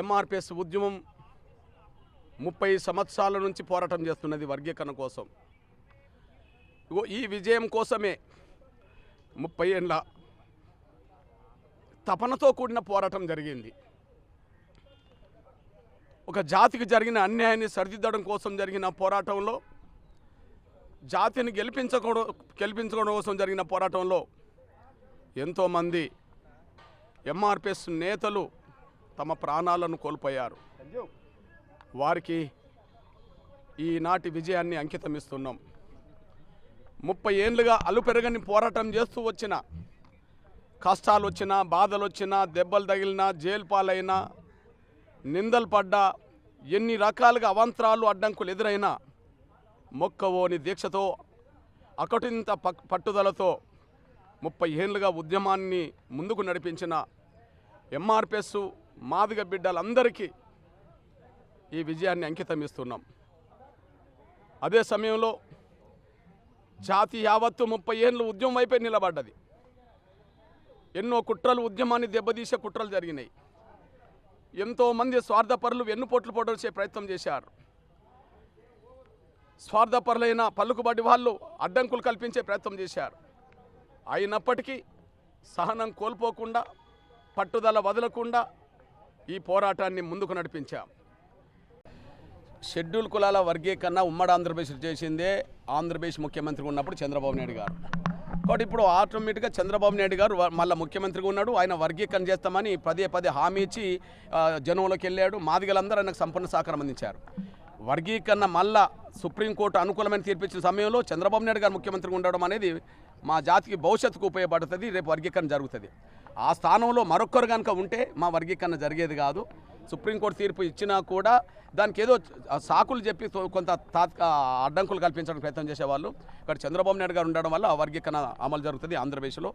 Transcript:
ఎంఆర్పిఎస్ ఉద్యమం 30 సంవత్సరాల నుంచి పోరాటం చేస్తున్నది వర్గీకరణ కోసం. ఈ విజయం కోసమే 30 ఏళ్ళ తపనతో కూడిన పోరాటం జరిగింది. ఒక జాతికి జరిగిన అన్యాయాన్ని సరిదిద్దడం కోసం జరిగిన పోరాటంలో, జాతిని గెలిపించుకోవడం కోసం జరిగిన పోరాటంలో ఎంతోమంది ఎంఆర్పిఎస్ నేతలు తమ ప్రాణాలను కోల్పోయారు. వారికి ఈనాటి విజయాన్ని అంకితమిస్తున్నాం. 30 ఏళ్ళుగా అలుపెరగని పోరాటం చేస్తూ వచ్చిన, కష్టాలు వచ్చినా, బాధలు వచ్చినా, దెబ్బలు తగిలినా, జైలు పాలైనా, నిందలు పడ్డా, ఎన్ని రకాలుగా అవాంతరాలు అడ్డంకులు ఎదురైనా మొక్కవోని దీక్షతో, అకటింత పట్టుదలతో 30 ఏళ్ళుగా ఉద్యమాన్ని ముందుకు నడిపించిన ఎంఆర్పిఎస్ మాదిగ బిడ్డలందరికీ ఈ విజయాన్ని అంకితమిస్తున్నాం. అదే సమయంలో జాతి యావత్తు 30 ఏళ్ళు ఉద్యమం వైపే నిలబడ్డది. ఎన్నో కుట్రలు, ఉద్యమాన్ని దెబ్బతీసే కుట్రలు జరిగినాయి. ఎంతోమంది స్వార్థపరులు వెన్నుపోట్లు పొడిచే ప్రయత్నం చేశారు. స్వార్థపరులైన పలుకుబడి వాళ్ళు అడ్డంకులు కల్పించే ప్రయత్నం చేశారు. అయినప్పటికీ సహనం కోల్పోకుండా, పట్టుదల వదలకుండా ఈ పోరాటాన్ని ముందుకు నడిపించాం. షెడ్యూల్ కులాల వర్గీకరణ ఉమ్మడి ఆంధ్రప్రదేశ్ చేసిందే ఆంధ్రప్రదేశ్ ముఖ్యమంత్రిగా ఉన్నప్పుడు చంద్రబాబు నాయుడు గారు. కాబట్టి ఇప్పుడు ఆటోమేటిక్గా చంద్రబాబు నాయుడు గారు మళ్ళీ ముఖ్యమంత్రిగా ఉన్నాడు. ఆయన వర్గీకరణ చేస్తామని పదే హామీ ఇచ్చి జనంలోకి వెళ్ళాడు. మాదిగలందరూ ఆయనకు సంపూర్ణ సహకారం అందించారు. వర్గీకరణ మళ్ళా సుప్రీంకోర్టు అనుకూలమైన తీర్పిచ్చిన సమయంలో చంద్రబాబు నాయుడు గారు ముఖ్యమంత్రిగా ఉండడం అనేది మా జాతికి భవిష్యత్తుకు ఉపయోగపడుతుంది. రేపు వర్గీకరణ జరుగుతుంది. ఆ స్థానంలో మరొక్కరు కనుక ఉంటే మా వర్గీకరణ జరిగేది కాదు. సుప్రీంకోర్టు తీర్పు ఇచ్చినా కూడా దానికి ఏదో సాకులు చెప్పి కొంత అడ్డంకులు కల్పించడానికి ప్రయత్నం చేసేవాళ్ళు. ఇక్కడ చంద్రబాబు నాయుడు గారు ఉండడం వల్ల ఆ వర్గీకరణ అమలు జరుగుతుంది ఆంధ్రప్రదేశ్లో.